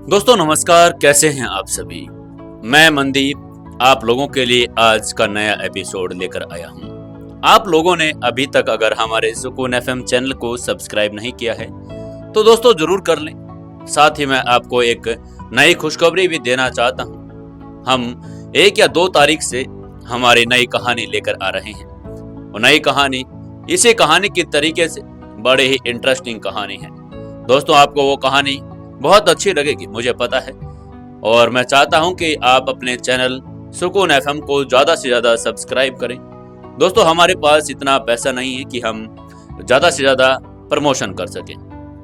दोस्तों नमस्कार, कैसे हैं आप सभी। मैं मनदीप आप लोगों के लिए आज का नया एपिसोड लेकर आया हूं। आप लोगों ने अभी तक अगर हमारे सुकून एफएम चैनल को सब्सक्राइब नहीं किया है तो दोस्तों जरूर कर लें। साथ ही मैं आपको एक नई खुशखबरी भी देना चाहता हूं। हम 1 या 2 तारीख से हमारी नई कहानी लेकर आ रहे हैं और नई कहानी इसी कहानी के तरीके से बड़े ही इंटरेस्टिंग कहानी है। दोस्तों आपको वो कहानी बहुत अच्छी लगेगी, मुझे पता है, और मैं चाहता हूं कि आप अपने चैनल सुकून एफएम को ज़्यादा से ज़्यादा सब्सक्राइब करें। दोस्तों हमारे पास इतना पैसा नहीं है कि हम ज़्यादा से ज़्यादा प्रमोशन कर सकें।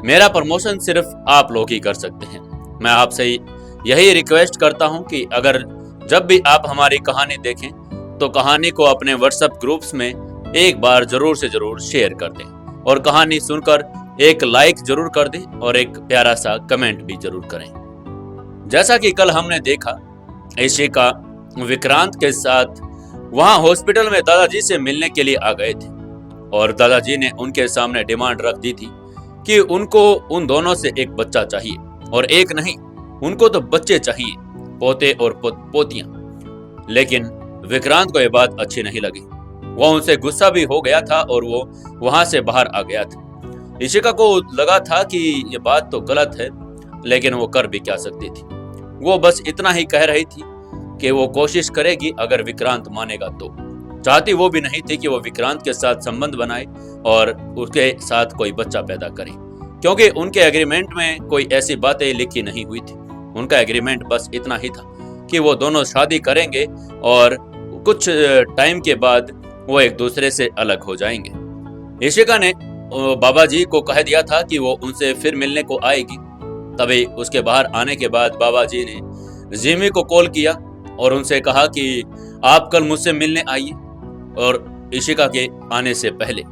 मेरा प्रमोशन सिर्फ आप लोग ही कर सकते हैं। मैं आपसे यही रिक्वेस्ट करता हूं कि अगर जब भी आप हमारी कहानी देखें तो कहानी को अपने व्हाट्सएप ग्रुप्स में एक बार जरूर से जरूर शेयर कर दें और कहानी सुनकर एक लाइक जरूर कर दें और एक प्यारा सा कमेंट भी जरूर करें। जैसा कि कल हमने देखा, इशिका विक्रांत के साथ वहां हॉस्पिटल में दादाजी से मिलने के लिए आ गए थे और दादाजी ने उनके सामने डिमांड रख दी थी कि उनको उन दोनों से एक बच्चा चाहिए, और एक नहीं, उनको तो बच्चे चाहिए, पोते और पोतियां। लेकिन विक्रांत को यह बात अच्छी नहीं लगी। वो उनसे गुस्सा भी हो गया था और वो वहां से बाहर आ गया था। इशिका को लगा था कि ये बात तो गलत है, लेकिन वो कर भी क्या सकती थी। वो बस इतना ही कह रही थी कि वो कोशिश करेगी अगर विक्रांत मानेगा तो। चाहती वो भी नहीं थी कि वो विक्रांत के साथ संबंध बनाए और उसके साथ कोई बच्चा पैदा करे, क्योंकि उनके एग्रीमेंट में कोई ऐसी बातें लिखी नहीं हुई थी। उनका एग्रीमेंट बस इतना ही था कि वो दोनों शादी करेंगे और कुछ टाइम के बाद वो एक दूसरे से अलग हो जाएंगे। इशिका ने बाबा जी को कह दिया था कि वो उनसे फिर मिलने को आएगी। तभी उसके बाहर आने के बाद बाबा जी ने जिमी को कॉल किया और उनसे कहा कि आप कल मुझसे मिलने आइए, और इशिका के आने से पहले।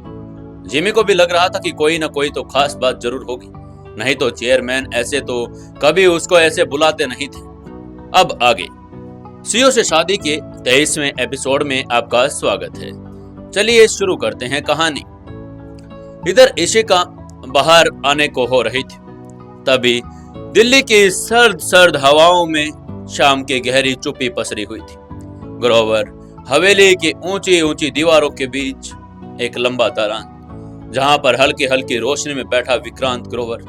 जिमी को भी लग रहा था कि कोई ना कोई तो खास बात जरूर होगी, नहीं तो चेयरमैन ऐसे तो कभी उसको ऐसे बुलाते नहीं थे। अब आगे सीओ से शादी के 23वें एपिसोड में आपका स्वागत है। चलिए शुरू करते हैं कहानी। इधर इशिका बाहर आने को हो रही थी, तभी दिल्ली की सर्द सर्द हवाओं में शाम की गहरी चुप्पी पसरी हुई थी। ग्रोवर हवेली की ऊंची ऊंची दीवारों के बीच एक लंबा दालान, जहां पर हल्की हल्की रोशनी में बैठा विक्रांत ग्रोवर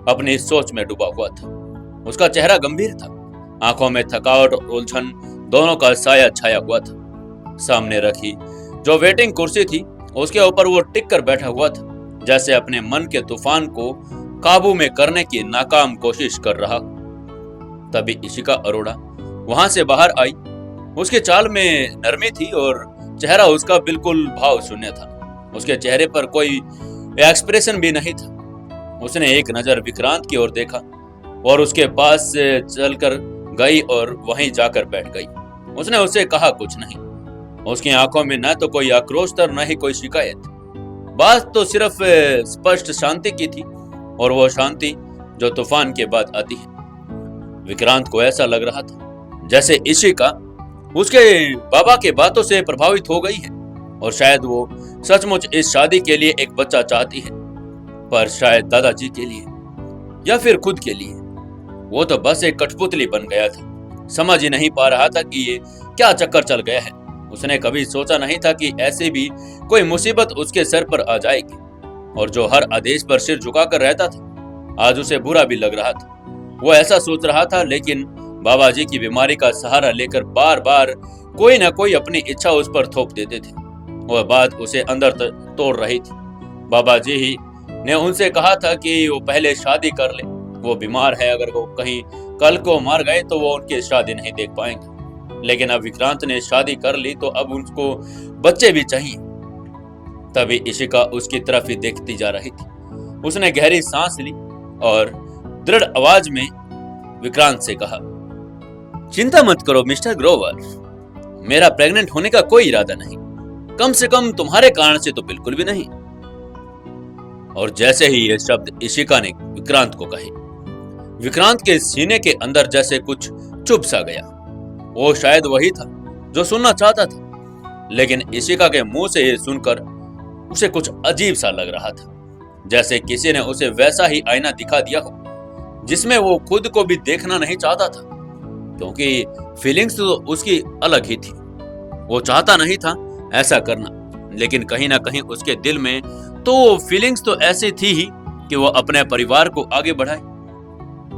अपनी सोच में डूबा हुआ था। उसका चेहरा गंभीर था, आंखों में थकावट और उलझन दोनों का साया छाया हुआ था। सामने रखी जो वेटिंग कुर्सी थी उसके ऊपर वो टिक कर बैठा हुआ था, जैसे अपने मन के तूफान को काबू में करने की नाकाम कोशिश कर रहा। तभी इशिका अरोड़ा वहां से बाहर आई। उसके चाल में नरमी थी और चेहरा उसका बिल्कुल भाव शून्य था। उसके चेहरे पर कोई एक्सप्रेशन भी नहीं था। उसने एक नजर विक्रांत की ओर देखा और उसके पास से चलकर गई और वहीं जाकर बैठ गई। उसने उसे कहा कुछ नहीं। उसकी आंखों में न तो कोई आक्रोश था, न ही कोई शिकायत। बात तो सिर्फ स्पष्ट शांति की थी, और वो शांति जो तूफान के बाद आती है। विक्रांत को ऐसा लग रहा था जैसे इशिका उसके बाबा के बातों से प्रभावित हो गई है और शायद वो सचमुच इस शादी के लिए एक बच्चा चाहती है, पर शायद दादाजी के लिए या फिर खुद के लिए। वो तो बस एक कठपुतली बन गया था। समझ ही नहीं पा रहा था कि ये क्या चक्कर चल गया है। उसने कभी सोचा नहीं था कि ऐसे भी कोई मुसीबत उसके सर पर आ जाएगी, और जो हर आदेश पर सिर झुकाकर रहता था आज उसे बुरा भी लग रहा था। वो ऐसा सोच रहा था, लेकिन बाबा जी की बीमारी का सहारा लेकर बार बार कोई ना कोई अपनी इच्छा उस पर थोप देते थे। वह बात उसे अंदर तोड़ रही थी। बाबा जी ही ने उनसे कहा था कि वो पहले शादी कर ले, वो बीमार है, अगर वो कहीं कल को मर गए तो वो उनकी शादी नहीं देख पाएंगे। लेकिन अब विक्रांत ने शादी कर ली तो अब उनको बच्चे भी चाहिए। तभी इशिका उसकी तरफ ही देखती जा रही थी। उसने गहरी सांस ली और दृढ़ आवाज में विक्रांत से कहा, चिंता मत करो मिस्टर ग्रोवर, मेरा प्रेग्नेंट होने का कोई इरादा नहीं, कम से कम तुम्हारे कारण से तो बिल्कुल भी नहीं। और जैसे ही ये शब्द इशिका ने विक्रांत को कहे, विक्रांत के सीने के अंदर जैसे कुछ चुभ सा गया। वो शायद वही था जो सुनना चाहता था, लेकिन इशिका के मुंह से ये सुनकर उसे कुछ अजीब सा लग रहा था, जैसे किसी ने उसे वैसा ही आईना दिखा दिया हो जिसमें वो खुद को भी देखना नहीं चाहता था, क्योंकि फीलिंग्स तो उसकी अलग ही थी। वो चाहता नहीं था ऐसा करना, लेकिन कहीं ना कहीं उसके दिल में तो फीलिंग्स तो ऐसी थी ही कि वो अपने परिवार को आगे बढ़ाए।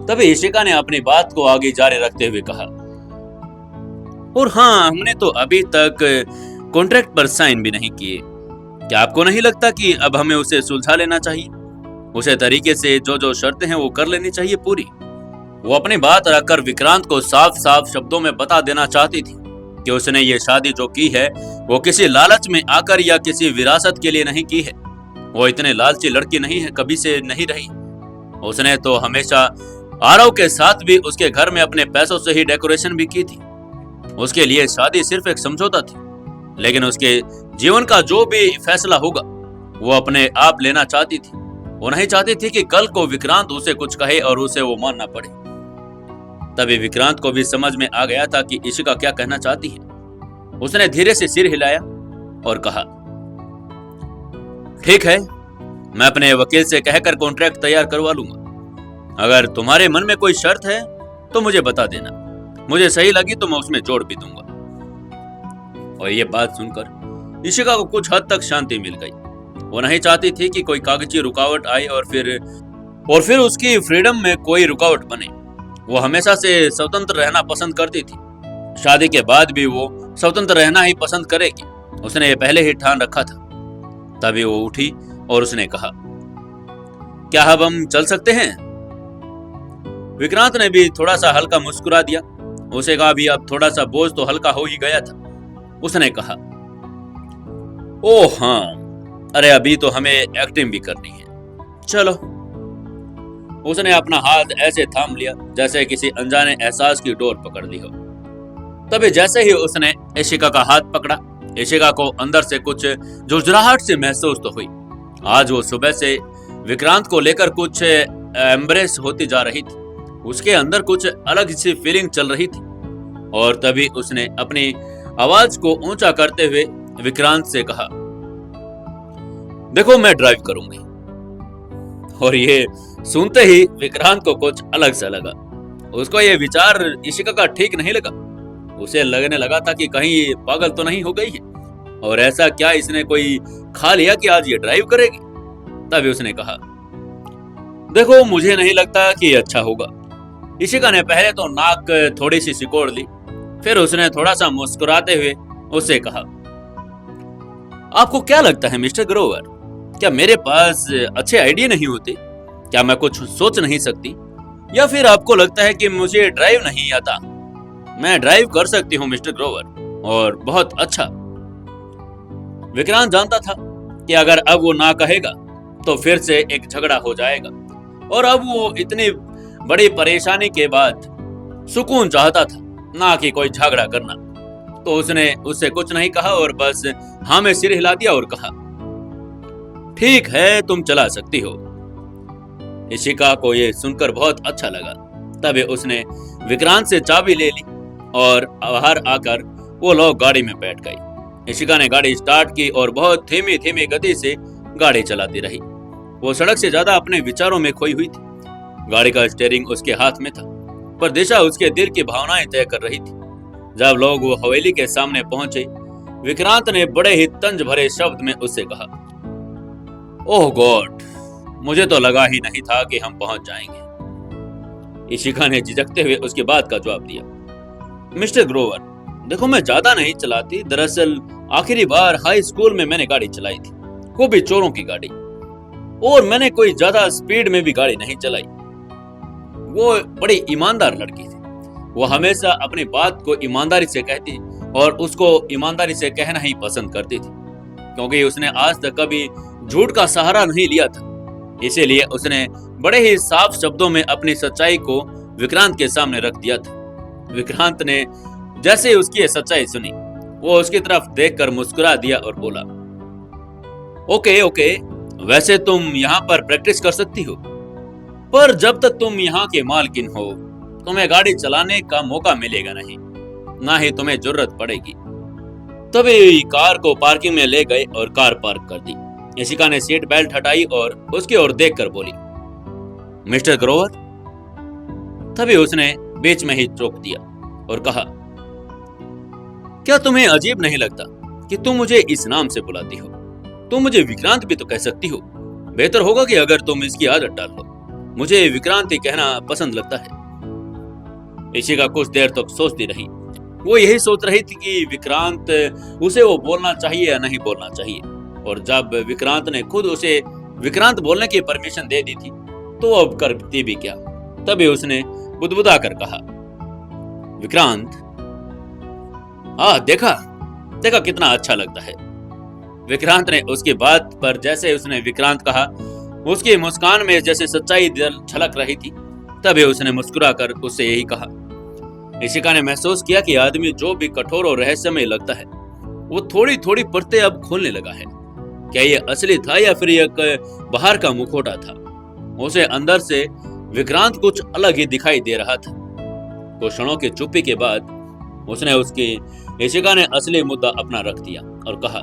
तभी इशिका ने अपनी बात को आगे जारी रखते हुए कहा, और हाँ, हमने तो अभी तक कॉन्ट्रैक्ट पर साइन भी नहीं किए। क्या आपको नहीं लगता कि अब हमें उसे सुलझा लेना चाहिए? उसे तरीके से जो जो शर्तें हैं वो कर लेनी चाहिए पूरी। वो अपनी बात रखकर विक्रांत को साफ साफ शब्दों में बता देना चाहती थी कि उसने ये शादी जो की है वो किसी लालच में आकर या किसी विरासत के लिए नहीं की है। वो इतने लालची लड़की नहीं है, कभी से नहीं रही। उसने तो हमेशा आरव के साथ भी उसके घर में अपने पैसों से ही डेकोरेशन भी की थी। उसके लिए शादी सिर्फ एक समझौता थी, लेकिन उसके जीवन का जो भी फैसला होगा वो अपने आप लेना चाहती थी। वो नहीं चाहती थी कि कल को विक्रांत उसे कुछ कहे और उसे वो मानना पड़े। तभी विक्रांत को भी समझ में आ गया था कि इशिका क्या कहना चाहती है। उसने धीरे से सिर हिलाया और कहा, ठीक है, मैं अपने वकील से कहकर कॉन्ट्रैक्ट तैयार करवा लूंगा। अगर तुम्हारे मन में कोई शर्त है तो मुझे बता देना, मुझे सही लगी तो मैं उसमें जोड़ भी दूंगा। और ये बात सुनकर इशिका को कुछ हद तक शांति मिल गई। वो नहीं चाहती थी कि कोई कागजी रुकावट आए और फिर उसकी फ्रीडम में कोई रुकावट बने। वो हमेशा से स्वतंत्र रहना पसंद करती थी। शादी के बाद भी वो स्वतंत्र रहना ही पसंद करेगी, उसने ये पहले ही ठान रखा था। तभी वो उठी और उसने कहा, क्या अब हम चल सकते हैं? विक्रांत ने भी थोड़ा सा हल्का मुस्कुरा दिया। उसे कहा भी अब थोड़ा सा बोझ तो हल्का हो ही गया था। उसने कहा, ओह हाँ, अरे अभी तो हमें एक्टिंग भी करनी है, चलो। उसने अपना हाथ ऐसे थाम लिया जैसे किसी अनजाने एहसास की डोर पकड़ ली हो। तभी जैसे ही उसने इशिका का हाथ पकड़ा, इशिका को अंदर से कुछ झुरझुराहट से महसूस तो हुई। आज वो सुबह से विक्रांत को लेकर कुछ एम्ब्रेस होती जा रही थी। उसके अंदर कुछ अलग सी फीलिंग चल रही थी। और तभी उसने अपनी आवाज को ऊंचा करते हुए विक्रांत से कहा, देखो मैं ड्राइव करूंगी। और ये सुनते ही विक्रांत को कुछ अलग सा लगा। उसको ये विचार इशिका का ठीक नहीं लगा। उसे लगने लगा था कि कहीं पागल तो नहीं हो गई है, और ऐसा क्या इसने कोई खा लिया कि आज ये ड्राइव करेगी। तभी उसने कहा, देखो मुझे नहीं लगता कि अच्छा होगा। इशिका ने पहले तो नाक थोड़ी सी सिकोड़ ली, फिर उसने थोड़ा सा मुस्कुराते हुए उससे कहा, आपको क्या लगता है मिस्टर ग्रोवर, क्या मेरे पास अच्छे आइडिया नहीं होते? क्या मैं कुछ सोच नहीं सकती? या फिर आपको लगता है कि मुझे ड्राइव नहीं आता? मैं ड्राइव कर सकती हूँ मिस्टर ग्रोवर, और बहुत अच्छा। विक्रांत जानता था कि अगर अब वो ना कहेगा तो फिर से एक झगड़ा हो जाएगा, और अब वो इतनी बड़ी परेशानी के बाद सुकून चाहता था, ना कि कोई झगड़ा करना। तो उसने उससे कुछ नहीं कहा और बस हाँ में सिर हिला दिया और कहा, ठीक है, तुम चला सकती हो। इशिका को ये सुनकर बहुत अच्छा लगा। तभी उसने विक्रांत से चाबी ले ली और बाहर आकर वो लोग गाड़ी में बैठ गई। इशिका ने गाड़ी स्टार्ट की और बहुत धीमी धीमी गति से गाड़ी चलाती रही। वो सड़क से ज्यादा अपने विचारों में खोई हुई थी। गाड़ी का स्टीयरिंग उसके हाथ में था, पर दिशा उसके दिल की भावनाएं तय कर रही थी। जब लोग वो हवेली के सामने पहुंचे, विक्रांत ने बड़े ही तंज भरे शब्द में उससे कहा, ओह गॉड, मुझे तो लगा ही नहीं था कि हम पहुंच जाएंगे। इशिका ने झिझकते हुए उसकी बात का जवाब दिया, मिस्टर ग्रोवर, देखो मैं ज्यादा नहीं चलाती। दरअसल आखिरी बार हाई स्कूल में मैंने गाड़ी चलाई थी, वो भी चोरों की गाड़ी, और मैंने कोई ज्यादा स्पीड में भी गाड़ी नहीं चलाई। वो बड़ी ईमानदार लड़की थी। वो हमेशा अपनी बात को ईमानदारी से कहती और उसको ईमानदारी से कहना ही पसंद करती थी, क्योंकि उसने आज तक कभी झूठ का सहारा नहीं लिया था। इसीलिए उसने बड़े ही साफ शब्दों में अपनी सच्चाई को विक्रांत के सामने रख दिया था। विक्रांत ने जैसे उसकी सच्चाई सुनी, वो उसकी तरफ देखकर मुस्कुरा दिया और बोला, ओके ओके, वैसे तुम यहाँ पर प्रैक्टिस कर सकती हो, पर जब तक तुम यहाँ के मालकिन हो तुम्हें गाड़ी चलाने का मौका मिलेगा नहीं, ना ही तुम्हें जरूरत पड़ेगी। तभी कार को पार्किंग में ले गए और कार पार्क कर दी। इशिका ने सीट बेल्ट हटाई और उसकी ओर देखकर बोली, मिस्टर ग्रोवर, तभी उसने बीच में ही रोक दिया और कहा, क्या तुम्हें अजीब नहीं लगता कि तुम मुझे इस नाम से बुलाती हो? तुम मुझे विक्रांत भी तो कह सकती हो। बेहतर होगा कि अगर तुम इसकी आदत डाल लो। मुझे विक्रांत ही कहना पसंद लगता है। इशिका कुछ देर तक सोचती रही। वो यही सोच रही थी कि विक्रांत उसे वो बोलना चाहिए या नहीं बोलना चाहिए, और जब विक्रांत ने खुद उसे विक्रांत बोलने की परमिशन दे दी थी तो अब करती भी क्या। तभी उसने बुदबुदा कर कहा, विक्रांत, देखा देखा कितना अच्छा लगता है। विक्रांत ने उसकी बात पर जैसे उसने विक्रांत कहा, उसकी मुस्कान में जैसे सच्चाई झलक रही थी। तभी उसने मुस्कुराकर उससे यही कहा। इशिका ने महसूस किया कि आदमी जो भी कठोर और रहस्यमय लगता है वो थोड़ी थोड़ी परतें अब खोलने लगा है। क्या ये असली था या फिर एक बाहर का मुखौटा था? उसे अंदर से विक्रांत कुछ अलग ही दिखाई दे रहा था। कुछ क्षणों की चुप्पी के बाद उसने इशिका ने असली मुद्दा अपना रख दिया और कहा,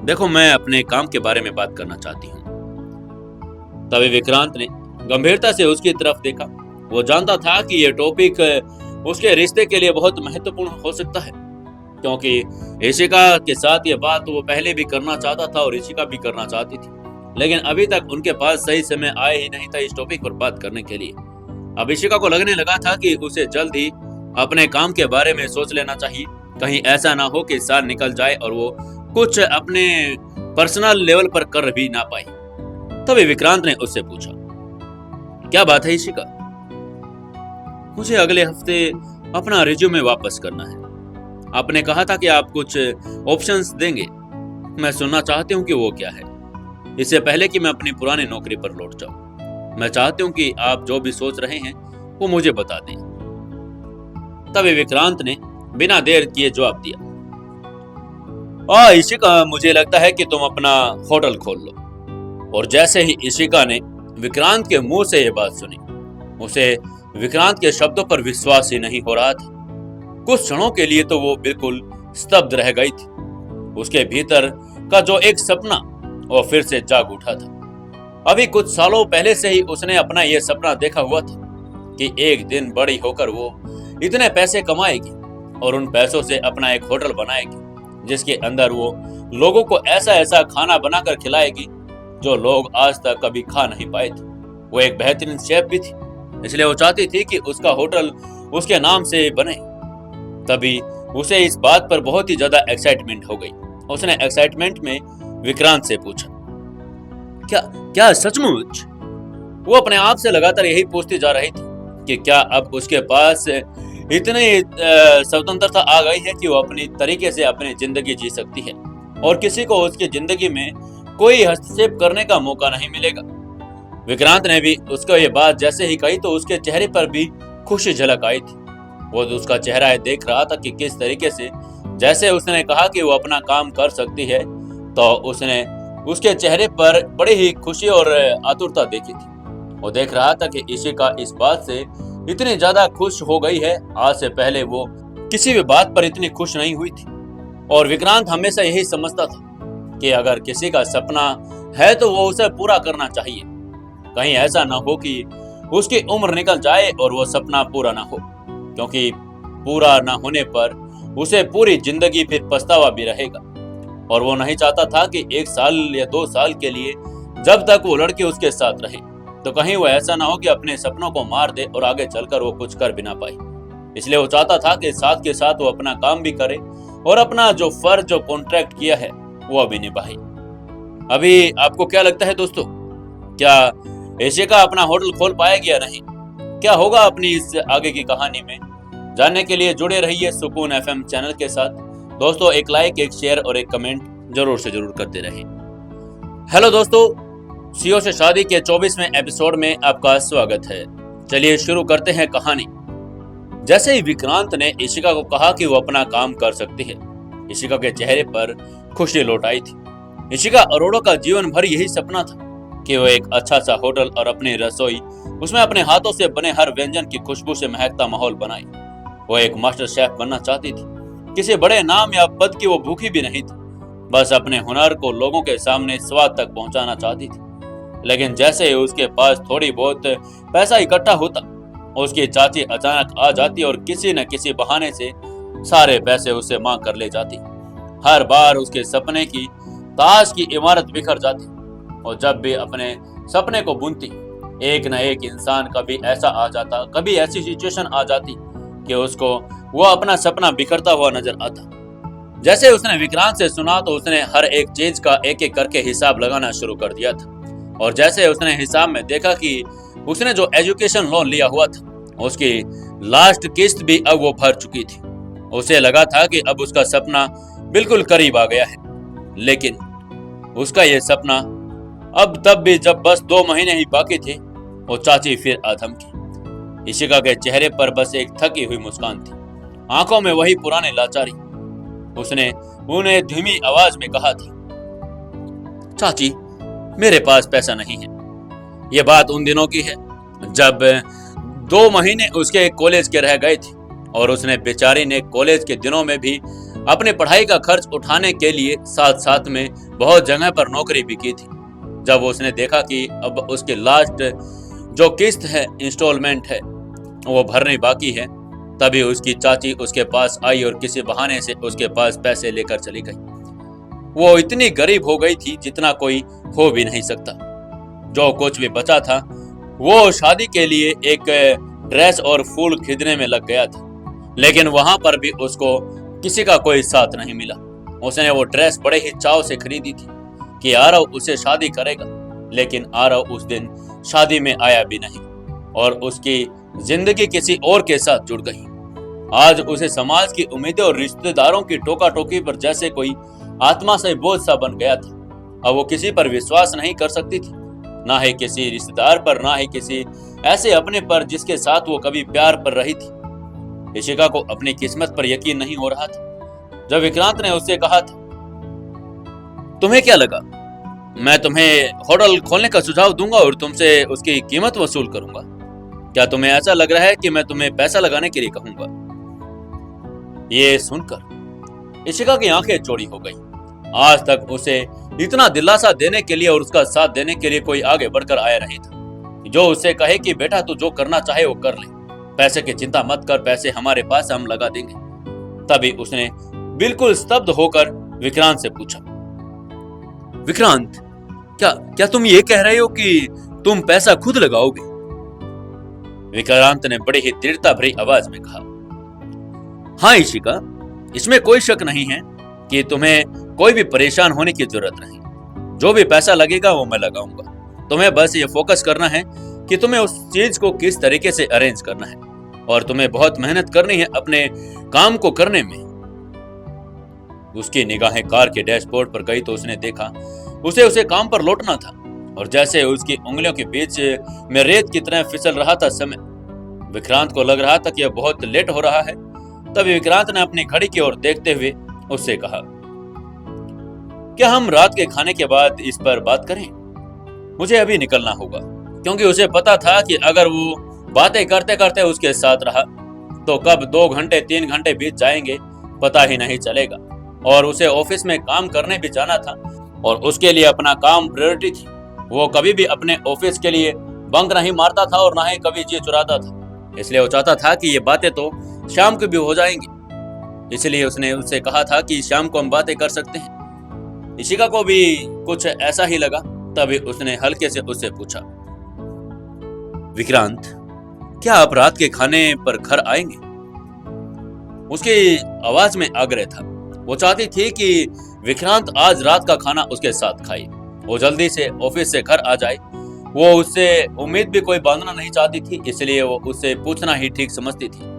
देखो, मैं अपने काम के बारे में बात करना चाहती हूँ। तभी विक्रांत ने गंभीरता से उसकी तरफ देखा। वो जानता था कि ये टॉपिक उसके रिश्ते के लिए बहुत महत्वपूर्ण हो सकता है, क्योंकि इशिका के साथ ये बात वो पहले भी करना चाहता था और इशिका भी करना चाहती थी, लेकिन अभी तक उनके पास सही समय आया ही नहीं था इस टॉपिक पर बात करने के लिए। अब इशिका को लगने लगा था कि उसे जल्द ही अपने काम के बारे में सोच लेना चाहिए। कहीं ऐसा ना हो कि साल निकल जाए और वो कुछ अपने पर्सनल लेवल पर कर भी ना पाए। तभी विक्रांत ने उससे पूछा, क्या बात है इशिका? मुझे अगले हफ्ते अपना रिज्यूमे वापस करना है। आपने कहा था कि आप कुछ ऑप्शंस देंगे। मैं सुनना चाहती हूँ कि वो क्या है, इससे पहले कि मैं अपनी पुरानी नौकरी पर लौट जाऊं। मैं चाहती हूँ कि आप जो भी सोच रहे हैं वो मुझे बता दें। तभी विक्रांत ने बिना देर किए जवाब दिया, इशिका, मुझे लगता है कि तुम अपना होटल खोल लो। और जैसे ही इशिका ने विक्रांत के मुंह से यह बात सुनी, उसे विक्रांत के शब्दों पर विश्वास ही नहीं हो रहा था। कुछ क्षणों के लिए तो वो बिल्कुल स्तब्ध रह गई थी। उसके भीतर का जो एक सपना वो फिर से जाग उठा था। अभी कुछ सालों पहले से ही उसने अपना यह सपना देखा हुआ था कि एक दिन बड़ी होकर वो इतने पैसे कमाएगी और उन पैसों से अपना एक होटल बनाएगी, जिसके अंदर वो लोगों को ऐसा ऐसा खाना बनाकर खिलाएगी जो लोग आज तक कभी खा नहीं पाए थे। वो एक बेहतरीन शेफ भी थी, इसलिए वो चाहती थी कि उसका होटल उसके नाम से बने। तभी उसे इस बात पर बहुत ही ज्यादा एक्साइटमेंट हो गई। उसने एक्साइटमेंट में विक्रांत से पूछा, क्या सचमुच? वो अपने आप से लगातार यही पूछती जा रही थी कि क्या अब उसके पास इतनी स्वतंत्रता आ गई है कि वो अपनी तरीके से अपनी जिंदगी जी सकती है और किसी को उसकी जिंदगी में कोई हस्तक्षेप करने का मौका नहीं मिलेगा। विक्रांत ने भी उसको ये बात जैसे ही कही तो उसके चेहरे पर भी खुशी झलक आई थी। वो उसका चेहरा देख रहा था कि किस तरीके से जैसे उसने कहा कि वो अपना काम कर सकती है, तो उसने उसके चेहरे पर बड़ी ही खुशी और आतुरता देखी थी। वो देख रहा था कि इशिका इस बात से इतनी ज्यादा खुश हो गई है। आज से पहले वो किसी भी बात पर इतनी खुश नहीं हुई थी। और विक्रांत हमेशा यही समझता था कि अगर किसी का सपना है तो वो उसे पूरा करना चाहिए। कहीं ऐसा ना हो कि उसकी उम्र निकल जाए और वो सपना पूरा ना हो, क्योंकि पूरा ना होने पर उसे पूरी जिंदगी फिर पछतावा भी रहेगा। और वो नहीं चाहता था कि 1 साल या 2 साल के लिए जब तक वो लड़की उसके साथ रहे तो कहीं वो ऐसा ना हो कि अपने सपनों को मार दे और आगे चलकर वो कुछ कर भी ना पाए। इसलिए वो चाहता था कि साथ के साथ वो अपना काम भी करे और अपना जो फर्ज जो कॉन्ट्रैक्ट किया है वो अभी निभाए। अभी आपको क्या लगता है दोस्तों, क्या इशिका अपना होटल खोल पाएगी या नहीं? क्या होगा अपनी इस आगे की कहानी में? जानने के लिए जुड़े रहिए सुकून एफएम चैनल के साथ। दोस्तों, एक लाइक, एक शेयर और एक कमेंट जरूर से जरूर करते रहें। हेलो दोस्तों, सीओ से शादी के 24वें एपिसोड में आपका स्वागत है। चलिए शुरू करते हैं कहानी। जैसे ही विक्रांत ने इशिका को कहा कि वो अपना काम कर सकती है, इशिका के चेहरे पर खुशी लौट आई थी। इशिका अरोड़ा का जीवन भर यही सपना था कि वो एक अच्छा सा होटल और अपनी रसोई, उसमें अपने हाथों से बने हर व्यंजन की खुशबू से महकता माहौल बनाए। वो एक मास्टर शेफ बनना चाहती थी। किसी बड़े नाम या पद की वो भूखी भी नहीं थी, बस अपने हुनर को लोगों के सामने स्वाद तक पहुंचाना चाहती थी। लेकिन जैसे ही उसके पास थोड़ी बहुत पैसा इकट्ठा होता, उसकी चाची अचानक आ जाती और किसी न किसी बहाने से सारे पैसे उससे मांग कर ले जाती। हर बार उसके सपने की ताश की इमारत बिखर जाती और जब भी अपने सपने को बुनती, एक न एक इंसान कभी ऐसा आ जाता, कभी ऐसी सिचुएशन आ जाती कि उसको वो अपना सपना बिखरता हुआ नजर आता। जैसे उसने विक्रांत से सुना तो उसने हर एक चीज का एक एक करके हिसाब लगाना शुरू कर दिया था और जैसे उसने हिसाब में देखा कि उसने जो एजुकेशन लोन लिया हुआ था उसकी लास्ट किस्त भी अब वो भर चुकी थी। उसे लगा था कि अब उसका सपना बिल्कुल करीब आ गया है, लेकिन उसका ये सपना अब तब भी जब बस 2 महीने ही बाकी थे, वो चाची फिर आ धमकी। इशिका के चेहरे पर बस एक थकी हुई मुस्कान थी, आंखों में वही पुरानी लाचारी। उसने उन्हें धीमी आवाज में कहा था, चाची मेरे पास पैसा नहीं है। ये बात उन दिनों की है जब 2 महीने उसके कॉलेज के रह गए थे और उसने बेचारी ने कॉलेज के दिनों में भी अपने पढ़ाई का खर्च उठाने के लिए साथ साथ में बहुत जगह पर नौकरी भी की थी। जब उसने देखा कि अब उसके लास्ट जो किस्त है, इंस्टॉलमेंट है, वो भरने बाकी है, तभी उसकी चाची उसके पास आई और किसी बहाने से उसके पास पैसे लेकर चली गई। वो इतनी गरीब हो गई थी जितना कोई हो भी नहीं सकता। जो कुछ भी बचा था वो शादी के लिए एक ड्रेस और फूल खरीदने में लग गया था, लेकिन वहां पर भी उसको किसी का कोई साथ नहीं मिला। उसने वो ड्रेस बड़े ही चाव से खरीदी थी कि आरव उसे शादी करेगा, लेकिन आरव उस दिन शादी में आया भी नहीं और उसकी जिंदगी किसी और के साथ जुड़ गई। आज उसे समाज की उम्मीदें और रिश्तेदारों की टोका टोकी पर जैसे कोई आत्मा से बोझ सा बन गया था। अब वो किसी पर विश्वास नहीं कर सकती थी, ना ही किसी रिश्तेदार पर, ना ही किसी ऐसे अपने पर जिसके साथ वो कभी प्यार पर रही थी। इशिका को अपनी किस्मत पर यकीन नहीं हो रहा था। जब विक्रांत ने उससे कहा था, तुम्हें क्या लगा मैं तुम्हें होटल खोलने का सुझाव दूंगा और तुमसे उसकी कीमत वसूल करूंगा? क्या तुम्हें ऐसा लग रहा है कि मैं तुम्हें पैसा लगाने के लिए कहूंगा? ये सुनकर इशिका की आंखें चौड़ी हो गई। आज तक उसे इतना दिलासा देने के लिए और उसका साथ देने के लिए कोई आगे बढ़कर आया नहीं था, जो उससे कहे कि बेटा तू जो करना चाहे वो कर ले, पैसे की चिंता मत कर, पैसे हमारे पास हम लगा देंगे। तभी उसने बिल्कुल स्तब्ध होकर विक्रांत से पूछा, विक्रांत क्या तुम ये कह रहे हो कि तुम पैसा खुद लगाओगे? विक्रांत ने बड़ी ही दृढ़ता भरी आवाज में कहा, हाँ इशिका, इसमें कोई शक नहीं है कि तुम्हें कोई भी परेशान होने की जरूरत नहीं। जो भी पैसा लगेगा वो मैं लगाऊंगा। तुम्हें बस ये फोकस करना है कि तुम्हें उस चीज को किस तरीके से अरेंज करना है और तुम्हें बहुत मेहनत करनी है अपने काम को करने में। उसकी निगाहें कार के डैशबोर्ड पर गई तो उसने देखा उसे काम पर लौटना था और जैसे उसकी उंगलियों के बीच में रेत की तरह फिसल रहा था समय। विक्रांत को लग रहा था कि यह बहुत लेट हो रहा है। तभी विक्रांत ने अपनी घड़ी की ओर देखते हुए उससे कहा, क्या हम रात के खाने के बाद इस पर बात करें? मुझे अभी निकलना होगा, क्योंकि उसे पता था कि अगर वो बातें करते करते उसके साथ रहा तो कब 2 घंटे 3 घंटे बीत जाएंगे पता ही नहीं चलेगा। और उसे ऑफिस में काम करने भी जाना था और उसके लिए अपना काम प्रायोरिटी थी। वो कभी भी अपने ऑफिस के लिए बंक नहीं मारता था और ना ही कभी जी चुराता था। इसलिए वो चाहता था कि ये बातें तो शाम को भी हो जाएंगी। इसलिए उसने उससे कहा था कि शाम को हम बातें कर सकते हैं। इशिका को भी कुछ ऐसा ही लगा। तभी उसने हल्के से उससे पूछा, विक्रांत, क्या आप रात के खाने पर घर आएंगे? उसकी आवाज में आग्रह था। वो चाहती थी कि विक्रांत आज रात का खाना उसके साथ खाए, वो जल्दी से ऑफिस से घर आ जाए। वो उससे उम्मीद भी कोई बांधना नहीं चाहती थी, इसलिए वो उससे पूछना ही ठीक समझती थी।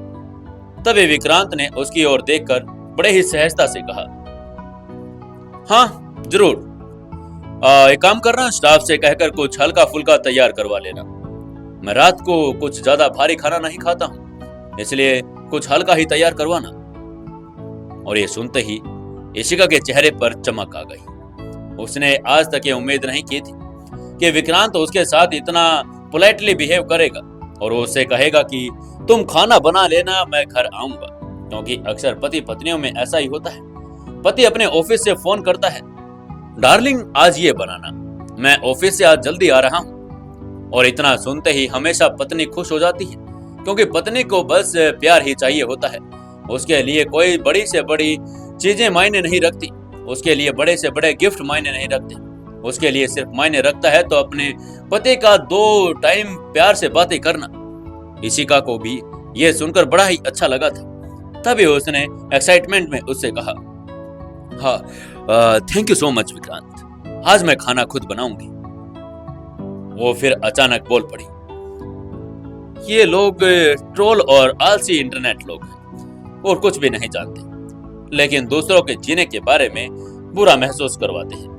तभी विक्रांत ने उसकी ओर देखकर बड़े ही सहजता से कहा, हाँ जरूर, एक काम करना, स्टाफ से कहकर कुछ हल्का फुल्का तैयार करवा लेना। मैं रात को कुछ ज्यादा भारी खाना नहीं खाता हूँ, इसलिए कुछ हल्का ही तैयार करवाना। और ये सुनते ही इशिका के चेहरे पर चमक आ गई। उसने आज तक ये उम्मीद नहीं की थी कि विक्रांत उसके साथ इतना पोलाइटली बिहेव करेगा और वो उससे कहेगा कि तुम खाना बना लेना, मैं घर आऊंगा। क्योंकि अक्सर पति पत्नियों में ऐसा ही होता है। पति अपने ऑफिस से फोन करता है, डार्लिंग आज ये बनाना, मैं ऑफिस से आज जल्दी आ रहा हूँ। और इतना सुनते ही हमेशा पत्नी खुश हो जाती है, क्योंकि पत्नी को बस प्यार ही चाहिए होता है। उसके लिए कोई बड़ी से बड़ी चीजें मायने नहीं रखती, उसके लिए बड़े से बड़े गिफ्ट मायने नहीं रखते। उसके लिए सिर्फ मायने रखता है तो अपने पति का 2 टाइम प्यार से बातें करना। इशिका को भी यह सुनकर बड़ा ही अच्छा लगा था। तभी उसने एक्साइटमेंट में उससे कहा, हाँ thank you so much Vikrant, आज मैं खाना खुद बनाऊंगी। वो फिर अचानक बोल पड़ी, ये लोग ट्रोल और आलसी इंटरनेट लोग हैं और कुछ भी नहीं जानते, लेकिन दूसरों के जीने के बारे में बुरा महसूस करवाते हैं।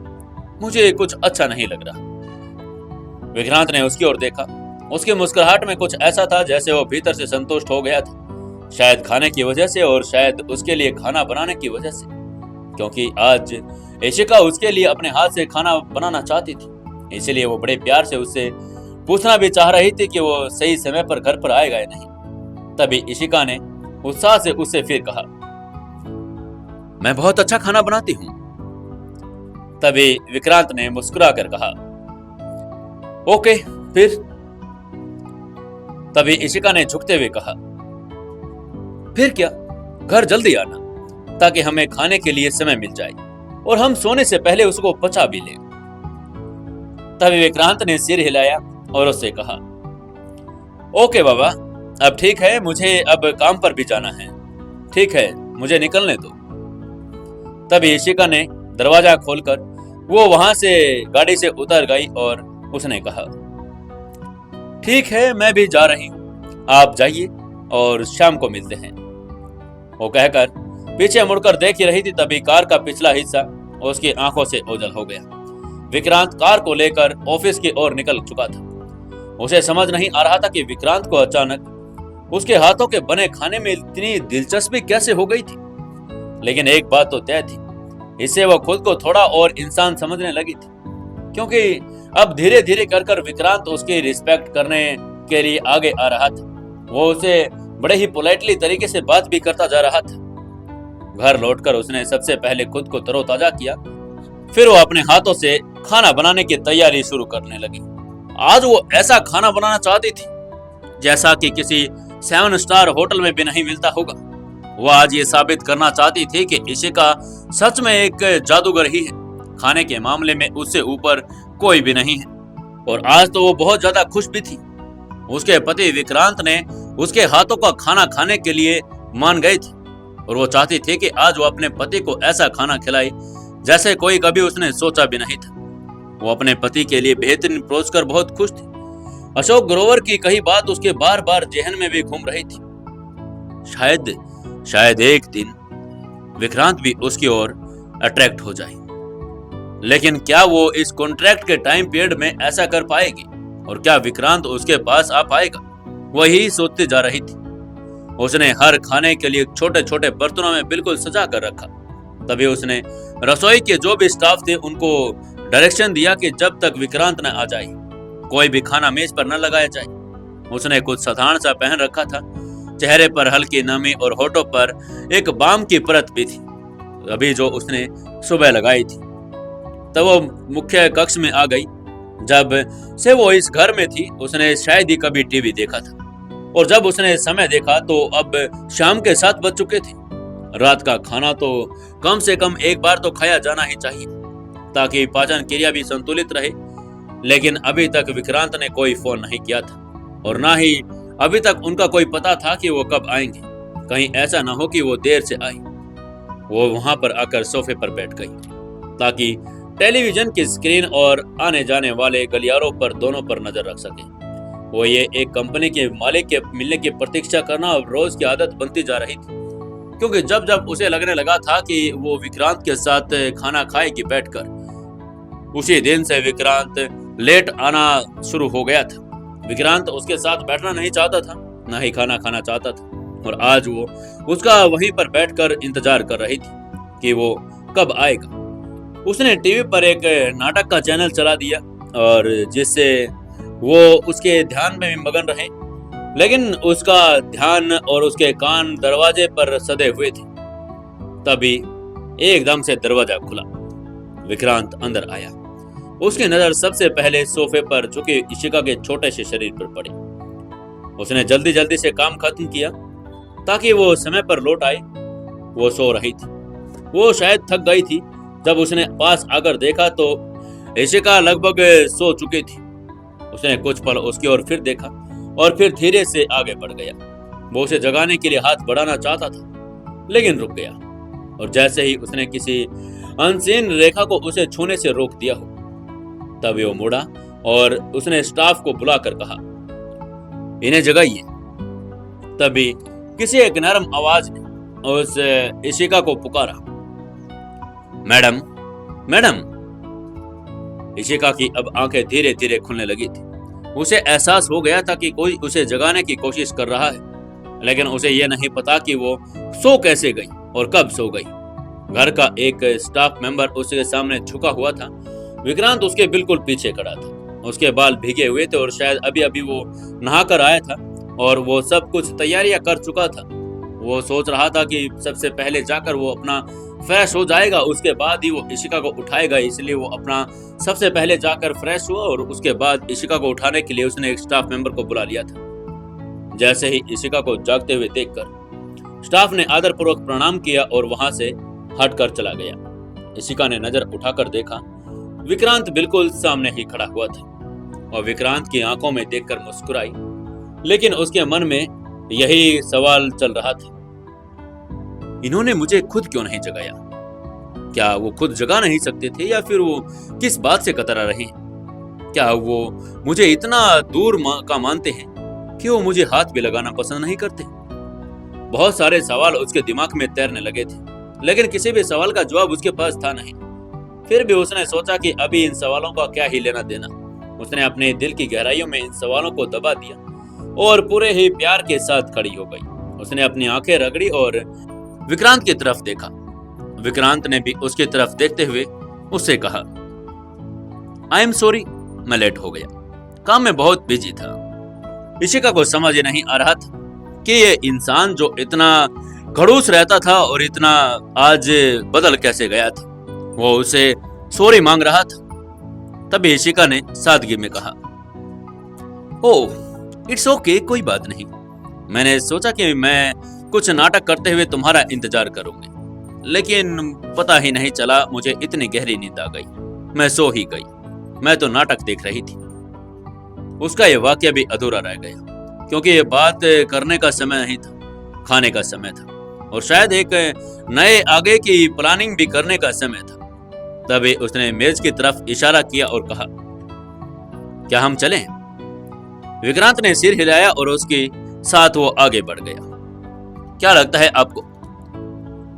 मुझे कुछ अच्छा नहीं लग रहा। विक्रांत ने उसकी ओर देखा। उसकी मुस्कुराहट में कुछ ऐसा था जैसे वो भीतर से संतुष्ट हो गया था, शायद खाने की वजह से और शायद उसके लिए खाना बनाने की वजह से, क्योंकि आज इशिका उसके लिए अपने हाथ से खाना बनाना चाहती थी। इसलिए वो बड़े प्यार से उससे पूछना भी चाह रही थी कि वो सही समय पर घर पर आएगा या नहीं। तभी इशिका ने उत्साह से उससे फिर कहा, मैं बहुत अच्छा खाना बनाती हूँ। तभी विक्रांत ने मुस्कुराकर कहा, ओके फिर। तभी इशिका ने झुकते हुए कहा, फिर क्या, घर जल्दी आना ताकि हमें खाने के लिए समय मिल जाए और हम सोने से पहले उसको पचा भी लें। तभी विक्रांत ने सिर हिलाया और उससे कहा, ओके बाबा, अब ठीक है, मुझे अब काम पर भी जाना है। ठीक है, मुझे निकलने दो। तभी इशिका ने दरवाजा खोलकर वो वहां से गाड़ी से उतर गई और उसने कहा, ठीक है, मैं भी जा रही हूँ, आप जाइए और शाम को मिलते हैं। वो कहकर पीछे मुड़कर देख ही रही थी, तभी कार का पिछला हिस्सा उसकी आंखों से ओझल हो गया। विक्रांत कार को लेकर ऑफिस की ओर निकल चुका था। उसे समझ नहीं आ रहा था कि विक्रांत को अचानक उसके हाथों के बने खाने में इतनी दिलचस्पी कैसे हो गई थी। लेकिन एक बात तो तय थी, इससे वो खुद को थोड़ा और इंसान समझने लगी थी, क्योंकि अब धीरे धीरे कर विक्रांत उसकी रिस्पेक्ट करने के लिए आगे आ रहा था। वो उसे बड़े ही पोलाइटली तरीके से बात भी करता जा रहा था। घर लौटकर उसने सबसे पहले खुद को तरोताजा किया, फिर वो अपने हाथों से खाना बनाने की तैयारी शुरू करने लगी। आज वो ऐसा खाना बनाना चाहती थी जैसा कि किसी 7 स्टार होटल में भी नहीं मिलता होगा। वो आज ये साबित करना चाहती थी कि इशिका सच में एक जादूगर ही है। खाने के मामले में उससे ऊपर कोई भी नहीं है। और आज तो वो बहुत ज्यादा खुश भी थी। उसके पति विक्रांत ने उसके हाथों का खाना खाने के लिए मान गए थे और वो चाहती थी कि आज वो अपने पति को ऐसा खाना खिलाए जैसे कोई कभी उसने सोचा भी नहीं था। वो अपने पति के लिए बेहतरीन परोसकर बहुत खुश थी। अशोक ग्रोवर की कही बात उसके बार बार जहन में भी घूम रही थी। शायद एक दिन विक्रांत भी उसकी ओर अट्रैक्ट हो जाए। लेकिन क्या वो इस कॉन्ट्रैक्ट के टाइम पीरियड में ऐसा कर पाएगी और क्या विक्रांत उसके पास आ पाएगा? वही सोचती जा रही थी। उसने हर खाने के लिए छोटे छोटे बर्तनों में बिल्कुल सजा कर रखा। तभी उसने रसोई के जो भी स्टाफ थे उनको डायरेक्शन दिया कि जब तक विक्रांत न आ जाए कोई भी खाना मेज पर न लगाया जाए। उसने कुछ साधारण सा पहन रखा था, चेहरे पर हल्की नमी और होठों पर एक बाम की परत भी थी, अभी जो उसने सुबह लगाई थी। तब वो मुख्य कक्ष में आ गई। जब से वो इस घर में थी उसने शायद ही कभी टीवी देखा था, और जब उसने समय देखा तो अब शाम के 7 बज चुके थे। रात का खाना तो कम से कम एक बार तो खाया जाना ही चाहिए ताकि पाचन क्रिया भी संतुलित रहे। लेकिन अभी तक विक्रांत ने कोई फोन नहीं किया था और ना ही अभी तक उनका कोई पता था कि वो कब आएंगे। कहीं ऐसा ना हो कि वो देर से आई। वो वहां पर आकर सोफे पर बैठ गई ताकि टेलीविजन की स्क्रीन और आने जाने वाले गलियारों पर दोनों पर नजर रख सके। वो ये एक कंपनी के मालिक के मिलने की प्रतीक्षा करना अब रोज की आदत बनती जा रही थी, क्योंकि जब जब उसे लगने लगा था कि वो विक्रांत के साथ खाना खाएगी बैठकर, उसी दिन से विक्रांत लेट आना शुरू हो गया था। विक्रांत उसके साथ बैठना नहीं चाहता था, ना ही खाना खाना चाहता था, और आज वो उसका वहीं पर बैठकर इंतजार कर रही थी कि वो कब आएगा। उसने टीवी पर एक नाटक का चैनल चला दिया और जिससे वो उसके ध्यान में भी मगन रहे, लेकिन उसका ध्यान और उसके कान दरवाजे पर सदे हुए थे। तभी एकदम से दरवाजा खुला। विक्रांत अंदर आया। उसकी नजर सबसे पहले सोफे पर झुके इशिका के छोटे से शरीर पर पड़ी। उसने जल्दी जल्दी से काम खत्म किया ताकि वो समय पर लौट आए। वो सो रही थी। वो शायद थक गई थी। जब उसने पास आकर देखा तो इशिका लगभग सो चुकी थी। उसने कुछ पल उसकी ओर फिर देखा और फिर धीरे से आगे बढ़ गया। वो उसे जगाने के लिए हाथ बढ़ाना चाहता था, लेकिन रुक गया। और जैसे ही उसने किसी अनसीन रेखा को उसे छूने से रोक दिया हो, तभी वो मुड़ा और उसने स्टाफ को बुलाकर कहा, इन्हें जगाइए। तभी किसी एक नरम आवाज ने उस इशिका को पुकारा, मैडम, मैडम। इशिका की अब आंखें धीरे धीरे खुलने लगी थी। उसे एहसास हो गया था कि कोई उसे जगाने की कोशिश कर रहा है, लेकिन उसे यह नहीं पता कि वो सो कैसे गई और कब सो गई। घर का एक स्टाफ मेंबर उसके सामने झुका हुआ था। विक्रांत उसके बिल्कुल पीछे खड़ा था। उसके बाल भीगे हुए थे और शायद अभी अभी वो नहाकर आया था और वो सब कुछ तैयारियां कर चुका था। वो सोच रहा था कि सबसे पहले जाकर वो अपना फ्रेश हो जाएगा, उसके बाद ही वो इशिका को उठाएगा। इसलिए वो अपना सबसे पहले जाकर फ्रेश हुआ और उसके बाद इशिका को उठाने के लिए उसने एक स्टाफ मेंबर को बुला लिया था। जैसे ही इशिका को जागते हुए देखकर स्टाफ ने आदरपूर्वक प्रणाम किया और वहां से हटकर चला गया। इशिका ने नजर उठाकर देखा, विक्रांत बिल्कुल सामने ही खड़ा हुआ था और विक्रांत की आंखों में देखकर मुस्कुराई, लेकिन उसके मन में यही सवाल चल रहा था, इन्होंने मुझे खुद क्यों नहीं जगाया? क्या वो खुद जगा नहीं सकते थे या फिर वो किस बात से कतरा रहे हैं? क्या वो मुझे इतना दूर का मानते हैं कि वो मुझे हाथ भी लगाना पसंद नहीं करते? बहुत सारे सवाल उसके दिमाग में तैरने लगे थे, लेकिन किसी भी सवाल का जवाब उसके पास था नहीं। फिर भी उसने सोचा कि अभी इन सवालों का क्या ही लेना देना। उसने अपने दिल की गहराइयों में इन सवालों को दबा दिया और पूरे ही प्यार के साथ खड़ी हो गई। उसने अपनी आंखें रगड़ी और विक्रांत की तरफ देखा। विक्रांत ने भी उसकी तरफ देखते हुए उससे कहा, आई एम सॉरी, मैं लेट हो गया, काम में बहुत बिजी था। इशिका को समझ ही नहीं आ रहा था कि ये इंसान जो इतना खड़ूस रहता था और इतना आज बदल कैसे गया था। वो उसे सॉरी मांग रहा था। तभी इशिका ने सादगी में कहा, ओह इट्स ओके, कोई बात नहीं। मैंने सोचा कि मैं कुछ नाटक करते हुए तुम्हारा इंतजार करूंगी, लेकिन पता ही नहीं चला मुझे इतनी गहरी नींद आ गई, मैं सो ही गई। मैं तो नाटक देख रही थी। उसका यह वाक्य भी अधूरा रह गया क्योंकि ये बात करने का समय नहीं था, खाने का समय था और शायद एक नए आगे की प्लानिंग भी करने का समय था। तभी उसने मेज की तरफ इशारा किया और कहा, क्या हम चलें? विक्रांत ने सिर हिलाया और उसके साथ वो आगे बढ़ गया। क्या लगता है आपको,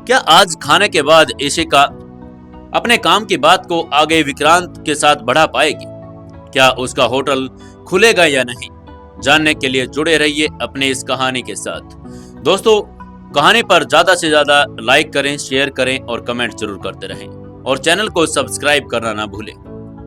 क्या आज खाने के बाद इशिका अपने काम की बात को आगे विक्रांत के साथ बढ़ा पाएगी? क्या उसका होटल खुलेगा या नहीं? जानने के लिए जुड़े रहिए अपनी इस कहानी के साथ। दोस्तों, कहानी पर ज्यादा से ज्यादा लाइक करें, शेयर करें और कमेंट जरूर करते रहें और चैनल को सब्सक्राइब करना ना भूलें।